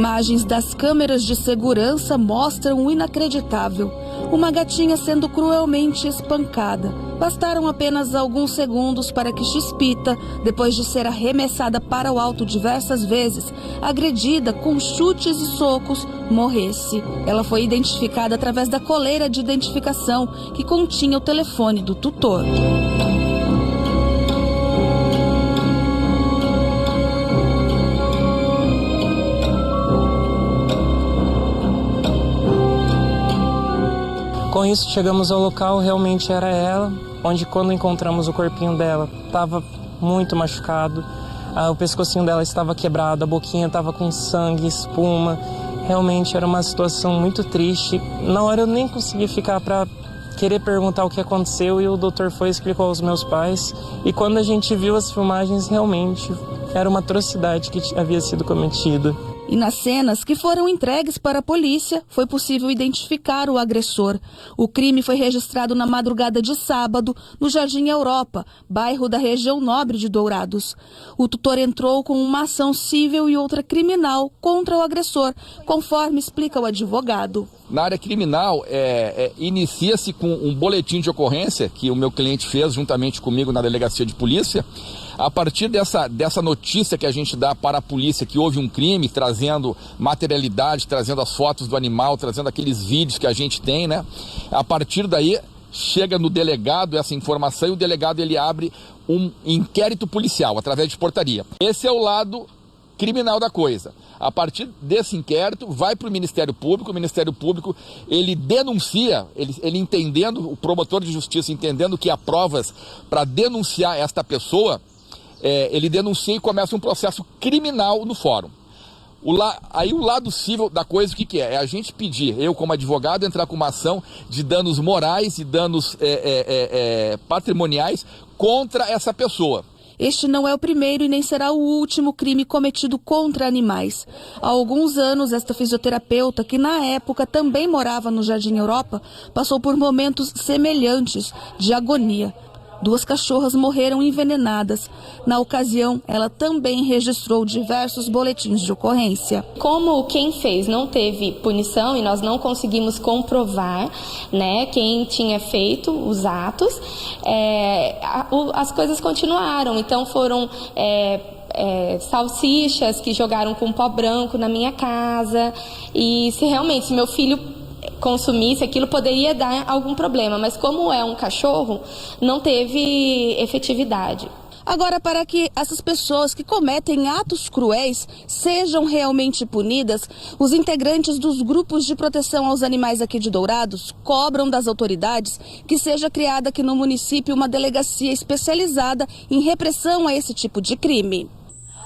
Imagens das câmeras de segurança mostram o inacreditável. Uma gatinha sendo cruelmente espancada. Bastaram apenas alguns segundos para que Chispita, depois de ser arremessada para o alto diversas vezes, agredida com chutes e socos, morresse. Ela foi identificada através da coleira de identificação que continha o telefone do tutor. Com isso, chegamos ao local, realmente era ela, onde quando encontramos o corpinho dela, estava muito machucado, o pescocinho dela estava quebrado, a boquinha estava com sangue, espuma, realmente era uma situação muito triste. Na hora eu nem consegui ficar para querer perguntar o que aconteceu e o doutor foi e explicou aos meus pais. E quando a gente viu as filmagens, realmente era uma atrocidade que havia sido cometida. E nas cenas que foram entregues para a polícia, foi possível identificar o agressor. O crime foi registrado na madrugada de sábado, no Jardim Europa, bairro da região nobre de Dourados. O tutor entrou com uma ação civil e outra criminal contra o agressor, conforme explica o advogado. Na área criminal, inicia-se com um boletim de ocorrência que o meu cliente fez juntamente comigo na delegacia de polícia. A partir dessa notícia que a gente dá para a polícia que houve um crime, trazendo materialidade, trazendo as fotos do animal, trazendo aqueles vídeos que a gente tem, né? A partir daí, chega no delegado essa informação e o delegado ele abre um inquérito policial através de portaria. Esse é o lado criminal da coisa. A partir desse inquérito, vai para o Ministério Público ele denuncia, ele entendendo, o promotor de justiça entendendo que há provas para denunciar esta pessoa, ele denuncia e começa um processo criminal no fórum. Aí o lado civil da coisa, o que é? É a gente pedir, eu como advogado, entrar com uma ação de danos morais e danos patrimoniais contra essa pessoa. Este não é o primeiro e nem será o último crime cometido contra animais. Há alguns anos, esta fisioterapeuta, que na época também morava no Jardim Europa, passou por momentos semelhantes de agonia. 2 cachorras morreram envenenadas. Na ocasião, ela também registrou diversos boletins de ocorrência. Como quem fez não teve punição e nós não conseguimos comprovar, né, quem tinha feito os atos, as coisas continuaram. Então foram salsichas que jogaram com pó branco na minha casa. E se realmente meu filho consumisse, aquilo poderia dar algum problema, mas como é um cachorro, não teve efetividade. Agora, para que essas pessoas que cometem atos cruéis sejam realmente punidas, os integrantes dos grupos de proteção aos animais aqui de Dourados cobram das autoridades que seja criada aqui no município uma delegacia especializada em repressão a esse tipo de crime.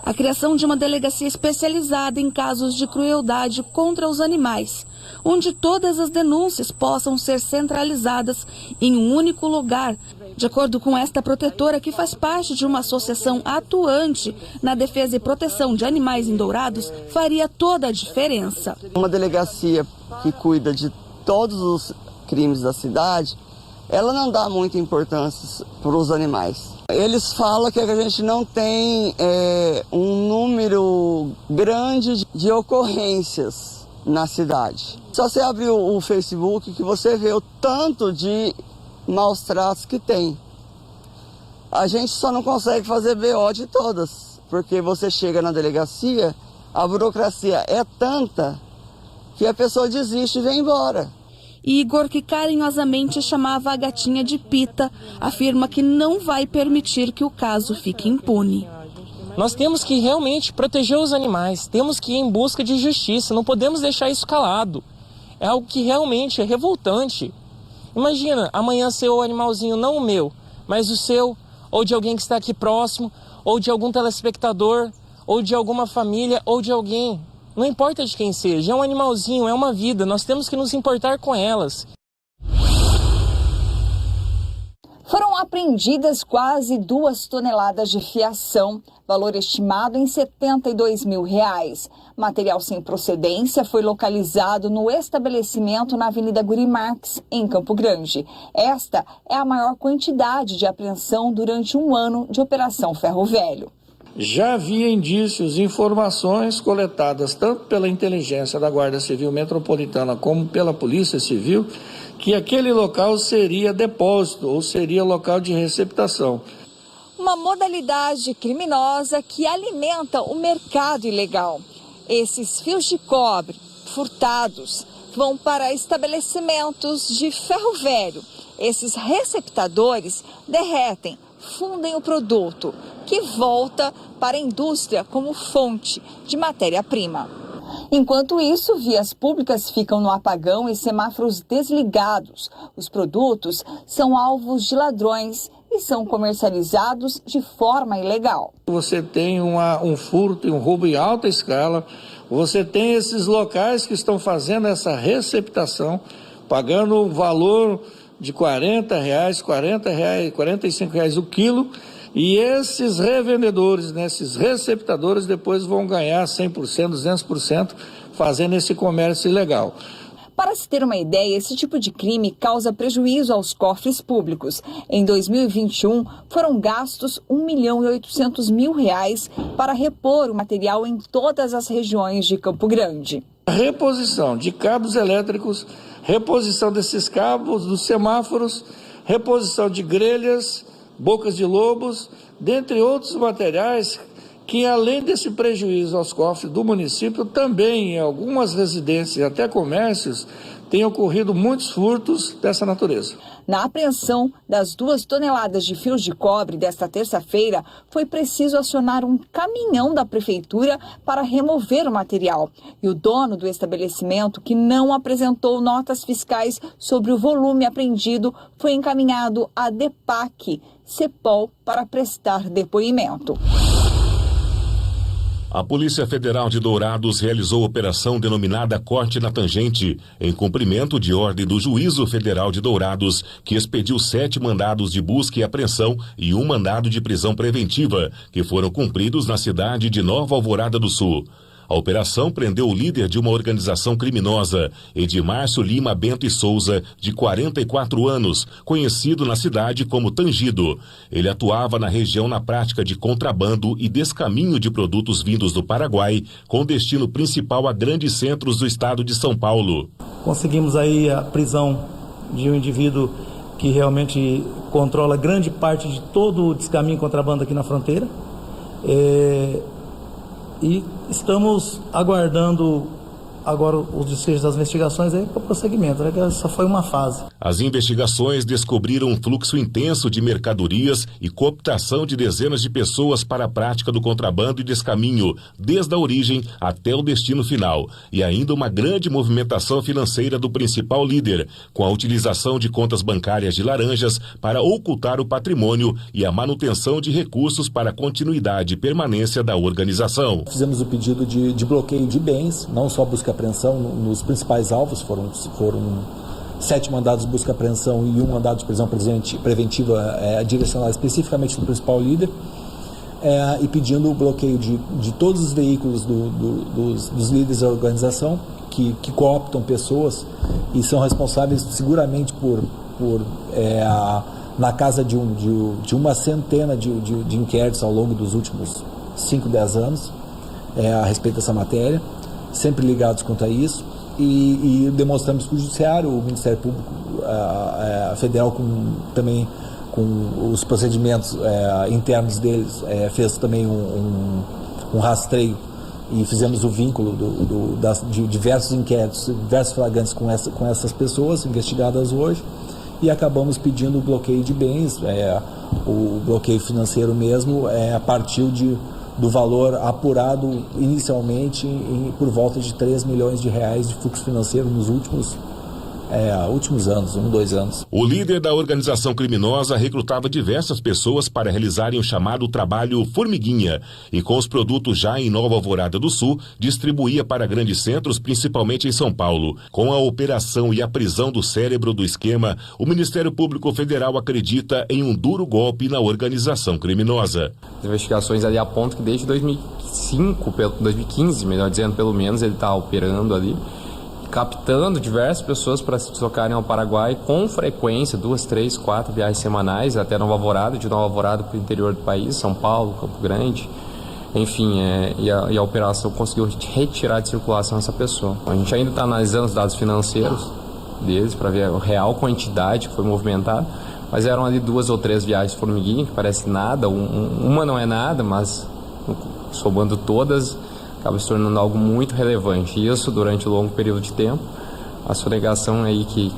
A criação de uma delegacia especializada em casos de crueldade contra os animais, onde todas as denúncias possam ser centralizadas em um único lugar. De acordo com esta protetora, que faz parte de uma associação atuante na defesa e proteção de animais em Dourados, faria toda a diferença. Uma delegacia que cuida de todos os crimes da cidade, ela não dá muita importância para os animais. Eles falam que a gente não tem um número grande de ocorrências na cidade. Só você abrir o Facebook que você vê o tanto de maus tratos que tem. A gente só não consegue fazer BO de todas, porque você chega na delegacia, a burocracia é tanta que a pessoa desiste e vem embora. Igor, que carinhosamente chamava a gatinha de Pita, afirma que não vai permitir que o caso fique impune. Nós temos que realmente proteger os animais, temos que ir em busca de justiça, não podemos deixar isso calado. É algo que realmente é revoltante. Imagina, amanhã ser o animalzinho, não o meu, mas o seu, ou de alguém que está aqui próximo, ou de algum telespectador, ou de alguma família, ou de alguém. Não importa de quem seja, é um animalzinho, é uma vida, nós temos que nos importar com elas. Foram apreendidas quase 2 toneladas de fiação, valor estimado em R$72 mil. Material sem procedência foi localizado no estabelecimento na Avenida Guri Marques, em Campo Grande. Esta é a maior quantidade de apreensão durante um ano de Operação Ferro Velho. já havia indícios, informações coletadas tanto pela inteligência da Guarda Civil Metropolitana como pela Polícia Civil, que aquele local seria depósito ou seria local de receptação. Uma modalidade criminosa que alimenta o mercado ilegal. Esses fios de cobre furtados vão para estabelecimentos de ferro velho. Esses receptadores derretem, fundem o produto, que volta para a indústria como fonte de matéria-prima. Enquanto isso, vias públicas ficam no apagão e semáforos desligados. Os produtos são alvos de ladrões e são comercializados de forma ilegal. Você tem um furto e um roubo em alta escala, você tem esses locais que estão fazendo essa receptação, pagando um valor de R$40, R$45 o quilo, e esses revendedores, esses receptadores, depois vão ganhar 100%, 200% fazendo esse comércio ilegal. Para se ter uma ideia, esse tipo de crime causa prejuízo aos cofres públicos. Em 2021, foram gastos R$1.800.000 para repor o material em todas as regiões de Campo Grande. A reposição de cabos elétricos, reposição desses cabos dos semáforos, reposição de grelhas, bocas de lobos, dentre outros materiais que, além desse prejuízo aos cofres do município, também em algumas residências e até comércios, tem ocorrido muitos furtos dessa natureza. Na apreensão das 2 toneladas de fios de cobre desta terça-feira, foi preciso acionar um caminhão da prefeitura para remover o material. E o dono do estabelecimento, que não apresentou notas fiscais sobre o volume apreendido, foi encaminhado à DEPAC, CEPOL, para prestar depoimento. A Polícia Federal de Dourados realizou operação denominada Corte na Tangente, em cumprimento de ordem do Juízo Federal de Dourados, que expediu 7 mandados de busca e apreensão e 1 mandado de prisão preventiva, que foram cumpridos na cidade de Nova Alvorada do Sul. A operação prendeu o líder de uma organização criminosa, Edmárcio Lima Bento e Souza, de 44 anos, conhecido na cidade como Tangido. Ele atuava na região na prática de contrabando e descaminho de produtos vindos do Paraguai, com destino principal a grandes centros do estado de São Paulo. Conseguimos aí a prisão de um indivíduo que realmente controla grande parte de todo o descaminho de contrabando aqui na fronteira. E estamos aguardando agora os desfechos das investigações aí para o prosseguimento, né? Que só foi uma fase. As investigações descobriram um fluxo intenso de mercadorias e cooptação de dezenas de pessoas para a prática do contrabando e descaminho, desde a origem até o destino final. E ainda uma grande movimentação financeira do principal líder, com a utilização de contas bancárias de laranjas para ocultar o patrimônio e a manutenção de recursos para a continuidade e permanência da organização. Fizemos o pedido de bloqueio de bens, não só busca e apreensão nos principais alvos, foram 7 mandados de busca e apreensão e 1 mandado de prisão preventiva direcionado especificamente no principal líder, e pedindo o bloqueio de todos os veículos dos líderes da organização que cooptam pessoas e são responsáveis seguramente por na casa de uma centena de inquéritos ao longo dos últimos 5, 10 anos a respeito dessa matéria, sempre ligados quanto a isso, e demonstramos que o Judiciário, o Ministério Público Federal, também com os procedimentos internos deles, fez também um rastreio e fizemos o vínculo de diversos inquéritos, diversos flagrantes com essas pessoas investigadas hoje, e acabamos pedindo o bloqueio de bens, o bloqueio financeiro mesmo, a partir do valor apurado inicialmente por volta de R$3 milhões de fluxo financeiro nos últimos anos, 1, 2 anos. O líder da organização criminosa recrutava diversas pessoas para realizarem o chamado trabalho formiguinha e, com os produtos já em Nova Alvorada do Sul, distribuía para grandes centros, principalmente em São Paulo. Com a operação e a prisão do cérebro do esquema, o Ministério Público Federal acredita em um duro golpe na organização criminosa. As investigações ali apontam que desde 2015, melhor dizendo, pelo menos, ele está operando ali, captando diversas pessoas para se deslocarem ao Paraguai com frequência, 2, 3, 4 viagens semanais até Nova Alvorada, de Nova Alvorada para o interior do país, São Paulo, Campo Grande, Enfim, e a operação conseguiu retirar de circulação essa pessoa. A gente ainda está analisando os dados financeiros deles para ver a real quantidade que foi movimentada, mas eram ali 2 ou 3 viagens formiguinha, que parece nada, uma não é nada, mas somando todas, acaba se tornando algo muito relevante. E isso durante um longo período de tempo, a sonegação aí que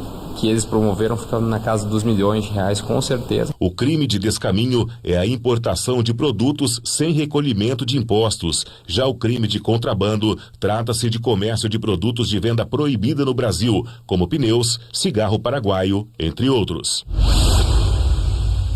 eles promoveram ficando na casa dos milhões de reais, com certeza. O crime de descaminho é a importação de produtos sem recolhimento de impostos. Já o crime de contrabando trata-se de comércio de produtos de venda proibida no Brasil, como pneus, cigarro paraguaio, entre outros.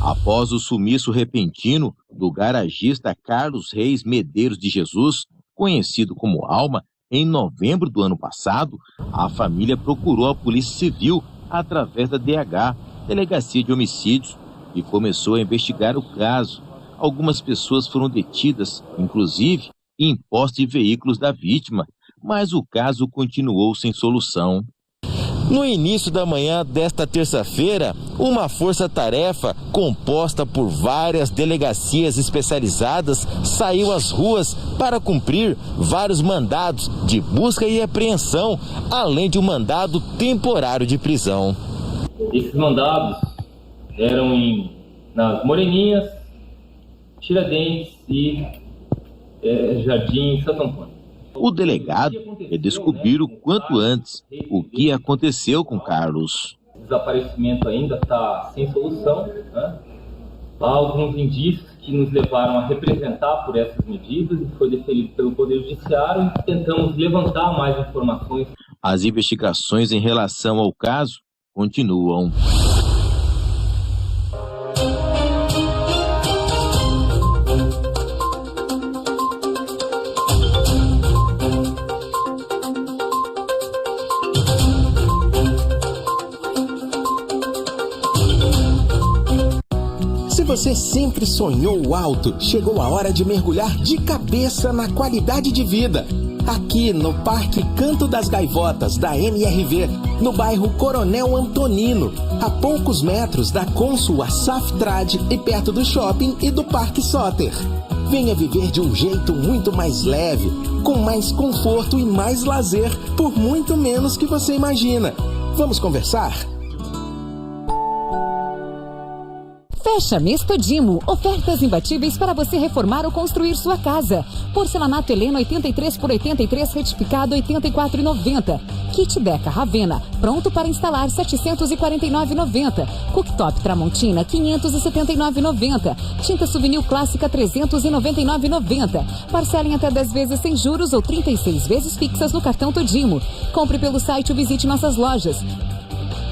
Após o sumiço repentino do garagista Carlos Reis Medeiros de Jesus, conhecido como Alma, em novembro do ano passado, a família procurou a Polícia Civil através da DH, Delegacia de Homicídios, e começou a investigar o caso. Algumas pessoas foram detidas, inclusive em posse de veículos da vítima, mas o caso continuou sem solução. No início da manhã desta terça-feira, uma força-tarefa composta por várias delegacias especializadas saiu às ruas para cumprir vários mandados de busca e apreensão, além de um mandado temporário de prisão. Esses mandados eram nas Moreninhas, Tiradentes e Jardim Santo Antônio. O delegado quer descobrir o quanto antes o que aconteceu com Carlos. O desaparecimento ainda está sem solução, né? Há alguns indícios que nos levaram a representar por essas medidas e foi deferido pelo Poder Judiciário e tentamos levantar mais informações. As investigações em relação ao caso continuam. Se você sempre sonhou alto, chegou a hora de mergulhar de cabeça na qualidade de vida. Aqui no Parque Canto das Gaivotas, da MRV, no bairro Coronel Antonino, a poucos metros da Consul Saftrad e perto do shopping e do Parque Soter. Venha viver de um jeito muito mais leve, com mais conforto e mais lazer, por muito menos que você imagina. Vamos conversar? Fecha Mês Todimo. Ofertas imbatíveis para você reformar ou construir sua casa. Porcelanato Helena 83 por 83 retificado 84,90. Kit Deca Ravena pronto para instalar 749,90. Cooktop Tramontina 579,90. Tinta Souvenir Clássica 399,90. Parcelem até 10 vezes sem juros ou 36 vezes fixas no cartão Todimo. Compre pelo site ou visite nossas lojas.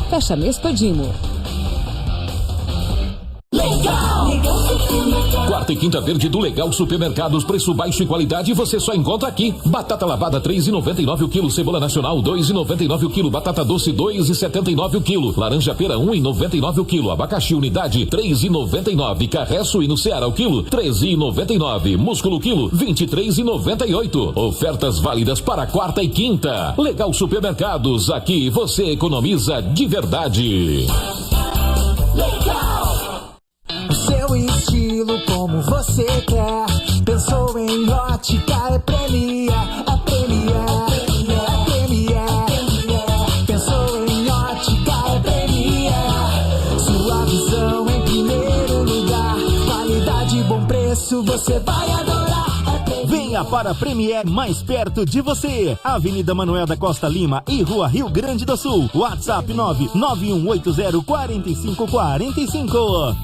Fecha Mês Todimo. Quarta e quinta verde do Legal Supermercados, preço baixo e qualidade você só encontra aqui. Batata lavada 3,99 o quilo, cebola nacional 2,99 o quilo, batata doce 2,79 o quilo, laranja pera 1,99 o quilo, abacaxi unidade 3,99, carré suíno Ceará o quilo 13,99, músculo quilo 23,98. Ofertas válidas para quarta e quinta. Legal Supermercados, aqui você economiza de verdade. Seu estilo como você quer. Pensou em ótica, é Premier. É Premier, é Premier. Pensou em ótica, é Premier. Sua visão em primeiro lugar. Qualidade e bom preço, você vai adorar. Venha para a Premier mais perto de você. Avenida Manuel da Costa Lima e Rua Rio Grande do Sul. WhatsApp 991804545.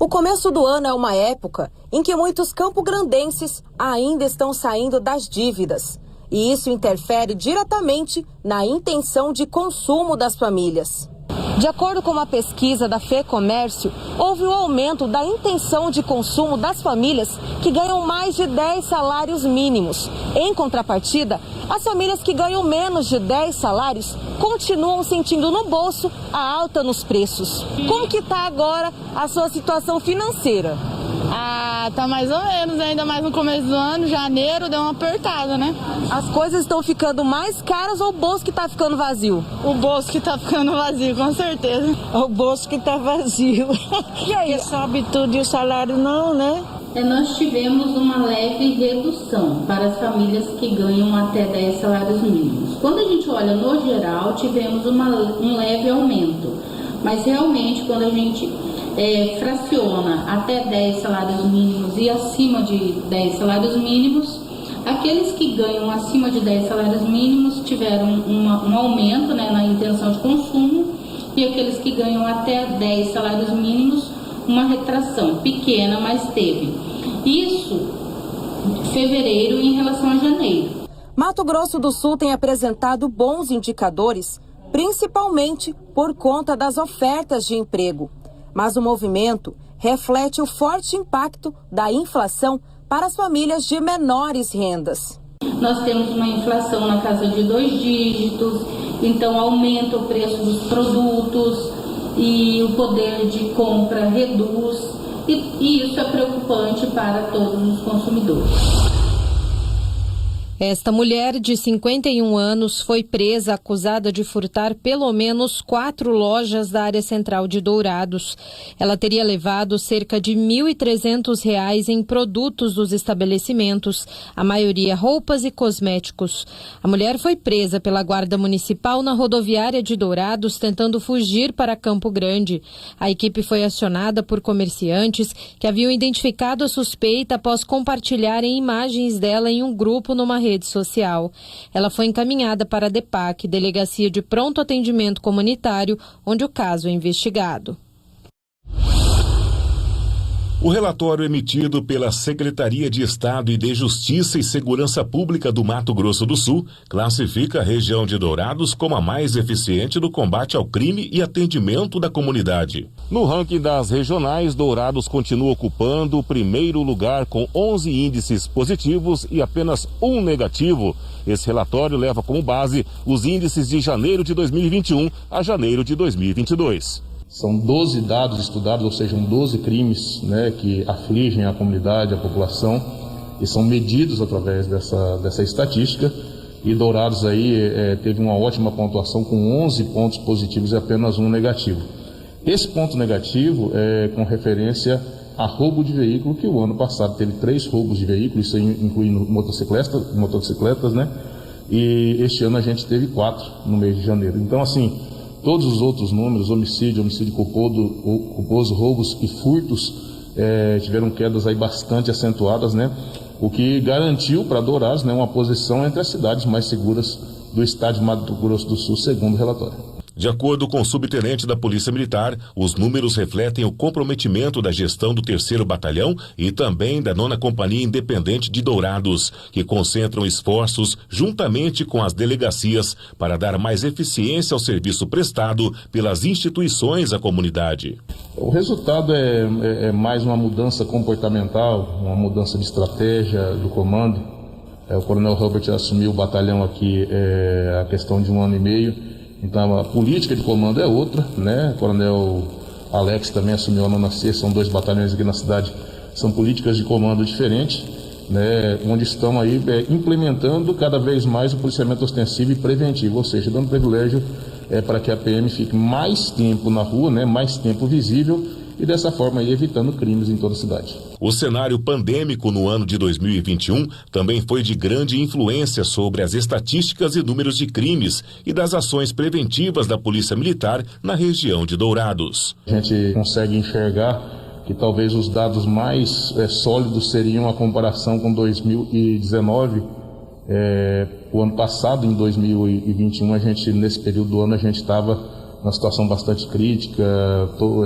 O começo do ano é uma época em que muitos campograndenses ainda estão saindo das dívidas. E isso interfere diretamente na intenção de consumo das famílias. De acordo com uma pesquisa da FEComércio, houve um aumento da intenção de consumo das famílias que ganham mais de 10 salários mínimos. Em contrapartida, as famílias que ganham menos de 10 salários continuam sentindo no bolso a alta nos preços. Como que está agora a sua situação financeira? tá mais ou menos, ainda mais no começo do ano, janeiro, deu uma apertada, né? As coisas estão ficando mais caras ou o bolso que tá ficando vazio? O bolso que tá ficando vazio, com certeza. O bolso que tá vazio. E aí? Sobe tudo e o salário não, né? Nós tivemos uma leve redução para as famílias que ganham até 10 salários mínimos. Quando a gente olha no geral, tivemos um leve aumento, mas realmente quando a gente fraciona até 10 salários mínimos e acima de 10 salários mínimos, aqueles que ganham acima de 10 salários mínimos tiveram um aumento, né, na intenção de consumo, e aqueles que ganham até 10 salários mínimos, uma retração pequena, mas teve. Isso fevereiro em relação a janeiro. Mato Grosso do Sul tem apresentado bons indicadores, principalmente por conta das ofertas de emprego. Mas o movimento reflete o forte impacto da inflação para as famílias de menores rendas. Nós temos uma inflação na casa de 2 dígitos, então aumenta o preço dos produtos e o poder de compra reduz, e isso é preocupante para todos os consumidores. Esta mulher de 51 anos foi presa acusada de furtar pelo menos 4 lojas da área central de Dourados. Ela teria levado cerca de R$ 1.300 em produtos dos estabelecimentos, a maioria roupas e cosméticos. A mulher foi presa pela Guarda Municipal na rodoviária de Dourados, tentando fugir para Campo Grande. A equipe foi acionada por comerciantes que haviam identificado a suspeita após compartilharem imagens dela em um grupo numa rede social. Ela foi encaminhada para a DEPAC, Delegacia de Pronto Atendimento Comunitário, onde o caso é investigado. O relatório emitido pela Secretaria de Estado de Justiça e Segurança Pública do Mato Grosso do Sul classifica a região de Dourados como a mais eficiente no combate ao crime e atendimento da comunidade. No ranking das regionais, Dourados continua ocupando o primeiro lugar com 11 índices positivos e apenas 1 negativo. Esse relatório leva como base os índices de janeiro de 2021 a janeiro de 2022. São 12 dados estudados, ou seja, 12 crimes, né, que afligem a comunidade, a população, e são medidos através dessa estatística. E Dourados aí teve uma ótima pontuação com 11 pontos positivos e apenas 1 negativo. Esse ponto negativo é com referência a roubo de veículo, que o ano passado teve 3 roubos de veículo, isso incluindo motocicletas, né? E este ano a gente teve 4 no mês de janeiro. Então, assim, todos os outros números, homicídio culposo, roubos e furtos, tiveram quedas aí bastante acentuadas, né? O que garantiu para Dourados, né, uma posição entre as cidades mais seguras do estado de Mato Grosso do Sul, segundo o relatório. De acordo com o subtenente da Polícia Militar, os números refletem o comprometimento da gestão do 3º Batalhão e também da 9ª Companhia Independente de Dourados, que concentram esforços juntamente com as delegacias para dar mais eficiência ao serviço prestado pelas instituições à comunidade. O resultado é mais uma mudança comportamental, uma mudança de estratégia do comando. O Coronel Robert assumiu o batalhão aqui a questão de 1 ano e meio. Então a política de comando é outra, né? O Coronel Alex também assumiu a 9ª, são 2 batalhões aqui na cidade, são políticas de comando diferentes, né? Onde estão aí implementando cada vez mais o policiamento ostensivo e preventivo, ou seja, dando privilégio para que a PM fique mais tempo na rua, né? Mais tempo visível, e dessa forma aí evitando crimes em toda a cidade. O cenário pandêmico no ano de 2021 também foi de grande influência sobre as estatísticas e números de crimes e das ações preventivas da Polícia Militar na região de Dourados. A gente consegue enxergar que talvez os dados mais sólidos seriam a comparação com 2019. O ano passado, em 2021, nesse período do ano, a gente estava uma situação bastante crítica,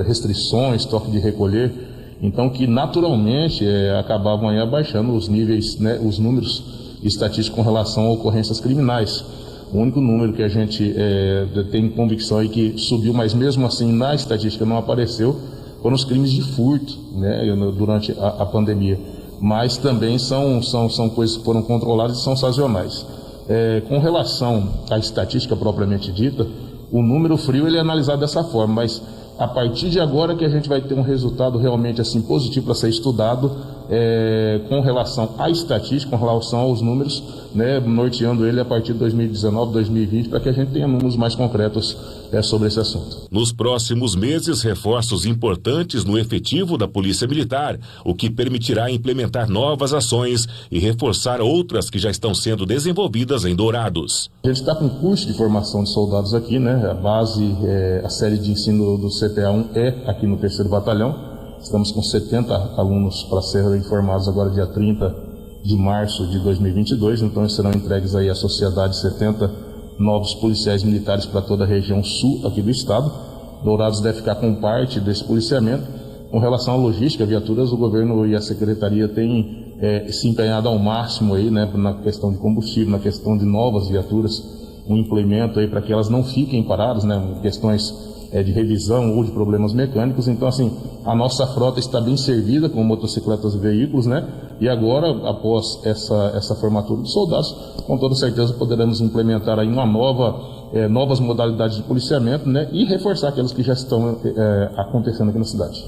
restrições, toque de recolher, então que naturalmente acabavam aí abaixando os níveis, né, os números estatísticos com relação a ocorrências criminais. O único número que a gente tem convicção aí que subiu, mas mesmo assim na estatística não apareceu, foram os crimes de furto, né, durante a pandemia. Mas também são coisas que foram controladas e são sazonais. Com relação à estatística propriamente dita, o número frio ele é analisado dessa forma, mas a partir de agora que a gente vai ter um resultado realmente assim positivo para ser estudado, com relação à estatística, com relação aos números, né, norteando ele a partir de 2019, 2020, para que a gente tenha números mais concretos sobre esse assunto. Nos próximos meses, reforços importantes no efetivo da Polícia Militar, o que permitirá implementar novas ações e reforçar outras que já estão sendo desenvolvidas em Dourados. A gente está com curso de formação de soldados aqui, né? A base, a série de ensino do CPA-1 é aqui no 3º Batalhão. Estamos com 70 alunos para serem formados agora dia 30 de março de 2022, então serão entregues aí à sociedade 70 novos policiais militares para toda a região sul aqui do estado. Dourados deve ficar com parte desse policiamento. Com relação à logística, viaturas, o governo e a secretaria têm se empenhado ao máximo aí, né, na questão de combustível, na questão de novas viaturas, um implemento aí para que elas não fiquem paradas, né, questões de revisão ou de problemas mecânicos. Então, assim, a nossa frota está bem servida com motocicletas e veículos, né? E agora, após essa formatura dos soldados, com toda certeza poderemos implementar aí novas modalidades de policiamento, né? E reforçar aquelas que já estão acontecendo aqui na cidade.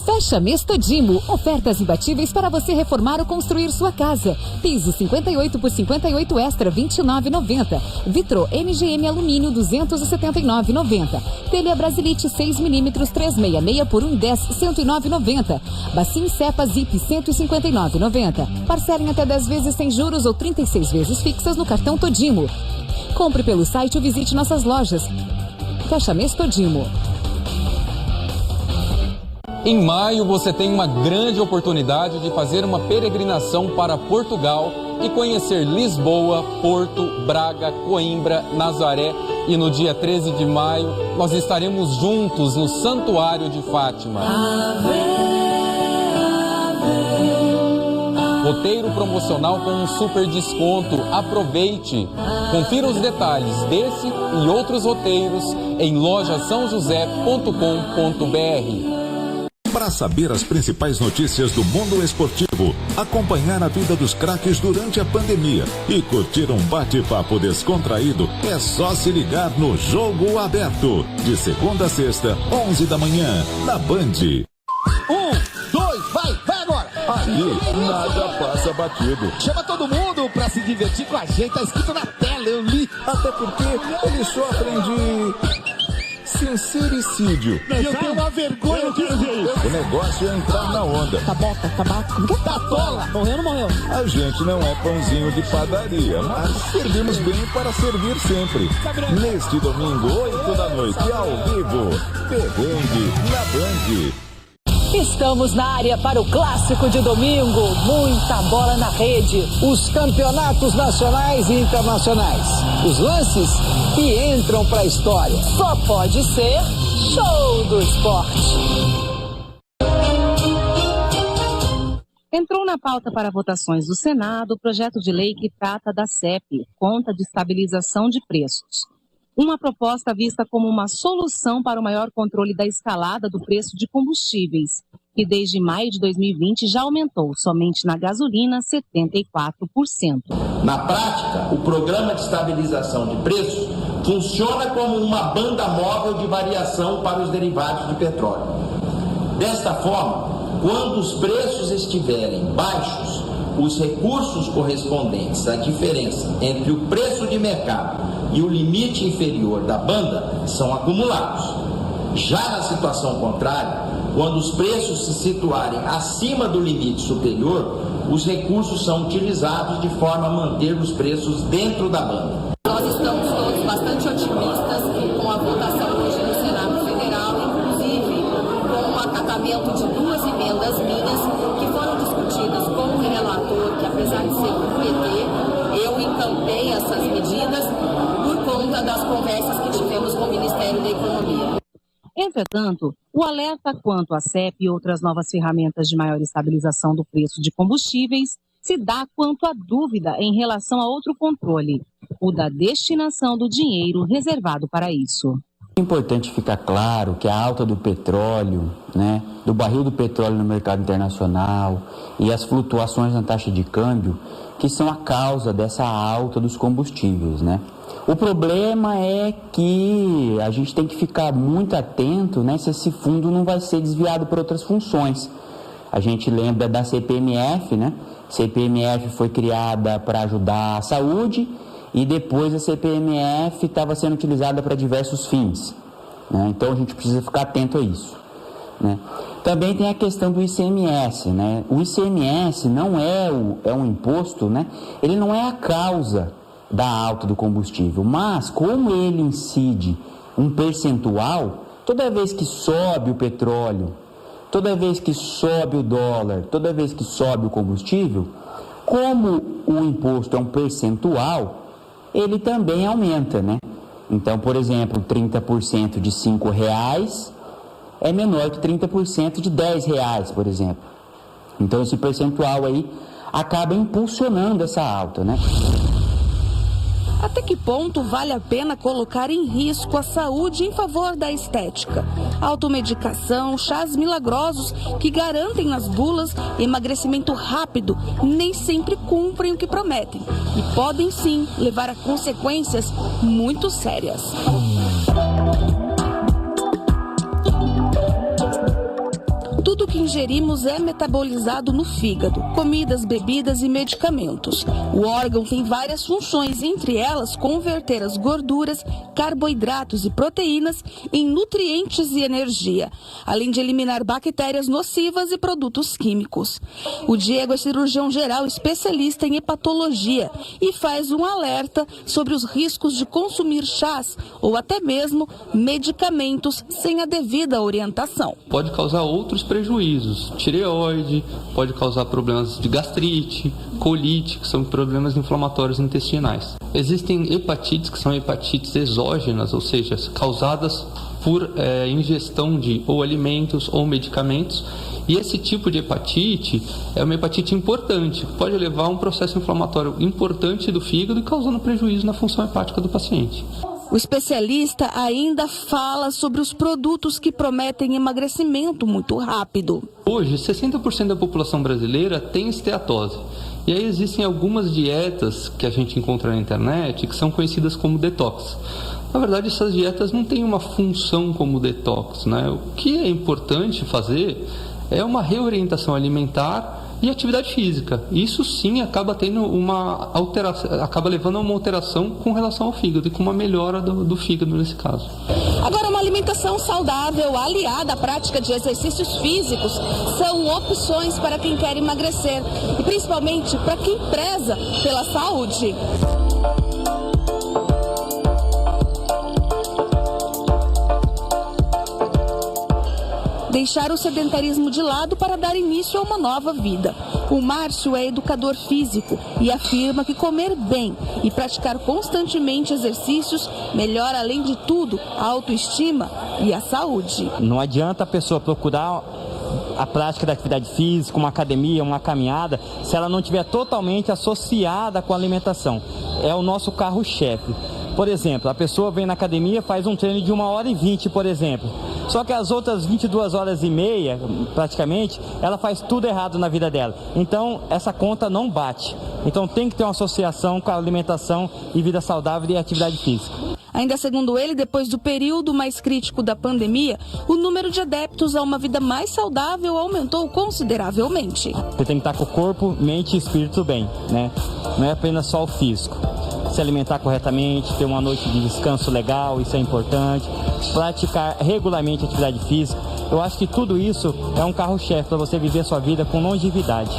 Fecha mês Todimo. Ofertas imbatíveis para você reformar ou construir sua casa. Piso 58 por 58 extra, R$ 29,90. Vitro MGM alumínio, R$ 279,90. Telha Brasilite 6mm 366 por 1,10, R$ 109,90. Bacia Cepa Zip, R$ 159,90. Parcelem até 10 vezes sem juros ou 36 vezes fixas no cartão Todimo. Compre pelo site ou visite nossas lojas. Fecha mês Todimo. Em maio, você tem uma grande oportunidade de fazer uma peregrinação para Portugal e conhecer Lisboa, Porto, Braga, Coimbra, Nazaré. E no dia 13 de maio, nós estaremos juntos no Santuário de Fátima. Roteiro promocional com um super desconto. Aproveite! Confira os detalhes desse e outros roteiros em lojasaojosé.com.br. Para saber as principais notícias do mundo esportivo, acompanhar a vida dos craques durante a pandemia e curtir um bate-papo descontraído, é só se ligar no Jogo Aberto, de segunda a sexta, 11 da manhã, na Band. 1, 2, vai agora! Aí, nada passa batido. Chama todo mundo pra se divertir com a gente, tá escrito na tela, eu li. Até porque eles sofrem de sincericídio. Eu tenho uma vergonha disso. O negócio é entrar na onda. Tá tola. Morreu ou não morreu? A gente não é pãozinho de padaria, mas servimos bem para servir sempre. Neste domingo, 8 da noite, ao vivo, Perrengue na Band. Estamos na área para o clássico de domingo. Muita bola na rede. Os campeonatos nacionais e internacionais. Os lances que entram para a história. Só pode ser show do esporte. Entrou na pauta para votações do Senado o projeto de lei que trata da CEP, Conta de Estabilização de Preços. Uma proposta vista como uma solução para o maior controle da escalada do preço de combustíveis, que desde maio de 2020 já aumentou, somente na gasolina, 74%. Na prática, o Programa de Estabilização de Preços funciona como uma banda móvel de variação para os derivados de petróleo. Desta forma, quando os preços estiverem baixos, os recursos correspondentes à diferença entre o preço de mercado e o limite inferior da banda são acumulados. Já na situação contrária, quando os preços se situarem acima do limite superior, os recursos são utilizados de forma a manter os preços dentro da banda. Nós estamos todos bastante otimistas com a votação hoje no Senado Federal, inclusive com o acatamento de 2 emendas minhas que foram discutidas com o relator, que apesar de ser do PT, eu encampei essas medidas por conta das conversas que tivemos com o Ministério da Economia. Entretanto, o alerta quanto à CEP e outras novas ferramentas de maior estabilização do preço de combustíveis se dá quanto à dúvida em relação a outro controle, o da destinação do dinheiro reservado para isso. É importante ficar claro que a alta do petróleo, né, do barril do petróleo no mercado internacional e as flutuações na taxa de câmbio, que são a causa dessa alta dos combustíveis, né? O problema é que a gente tem que ficar muito atento, né, se esse fundo não vai ser desviado por outras funções. A gente lembra da CPMF, né? CPMF foi criada para ajudar a saúde e depois a CPMF estava sendo utilizada para diversos fins, né? Então a gente precisa ficar atento a isso, né? Também tem a questão do ICMS, né? O ICMS não é um imposto, né? Ele não é a causa da alta do combustível, mas como ele incide um percentual, toda vez que sobe o petróleo, toda vez que sobe o dólar, toda vez que sobe o combustível, como o imposto é um percentual, ele também aumenta, né? Então, por exemplo, 30% de R$5 é menor que 30% de R$10, por exemplo. Então, esse percentual aí acaba impulsionando essa alta, né? Até que ponto vale a pena colocar em risco a saúde em favor da estética? Automedicação, chás milagrosos que garantem nas bulas emagrecimento rápido nem sempre cumprem o que prometem e podem sim levar a consequências muito sérias. Tudo que ingerimos é metabolizado no fígado, comidas, bebidas e medicamentos. O órgão tem várias funções, entre elas converter as gorduras, carboidratos e proteínas em nutrientes e energia, além de eliminar bactérias nocivas e produtos químicos. O Diego é cirurgião geral especialista em hepatologia e faz um alerta sobre os riscos de consumir chás ou até mesmo medicamentos sem a devida orientação. Pode causar outros prejuízos, tireoide, pode causar problemas de gastrite, colite, que são problemas inflamatórios intestinais. Existem hepatites que são hepatites exógenas, ou seja, causadas por ingestão de ou alimentos ou medicamentos. E esse tipo de hepatite é uma hepatite importante, pode levar a um processo inflamatório importante do fígado e causando prejuízo na função hepática do paciente. O especialista ainda fala sobre os produtos que prometem emagrecimento muito rápido. Hoje, 60% da população brasileira tem esteatose. E aí existem algumas dietas que a gente encontra na internet que são conhecidas como detox. Na verdade, essas dietas não têm uma função como detox, né? O que é importante fazer é uma reorientação alimentar e atividade física. Isso sim acaba tendo uma alteração, acaba levando a uma alteração com relação ao fígado e com uma melhora do fígado nesse caso. Agora, uma alimentação saudável aliada à prática de exercícios físicos são opções para quem quer emagrecer e principalmente para quem preza pela saúde. Deixar o sedentarismo de lado para dar início a uma nova vida. O Márcio é educador físico e afirma que comer bem e praticar constantemente exercícios melhora, além de tudo, a autoestima e a saúde. Não adianta a pessoa procurar a prática da atividade física, uma academia, uma caminhada, se ela não estiver totalmente associada com a alimentação. É o nosso carro-chefe. Por exemplo, a pessoa vem na academia, faz um treino de 1h20, por exemplo. Só que as outras 22h30, praticamente, ela faz tudo errado na vida dela. Então, essa conta não bate. Então, tem que ter uma associação com a alimentação e vida saudável e atividade física. Ainda segundo ele, depois do período mais crítico da pandemia, o número de adeptos a uma vida mais saudável aumentou consideravelmente. Você tem que estar com o corpo, mente e espírito bem, né? Não é apenas só o físico. Se alimentar corretamente, ter uma noite de descanso legal, isso é importante. Praticar regularmente atividade física. Eu acho que tudo isso é um carro-chefe para você viver a sua vida com longevidade.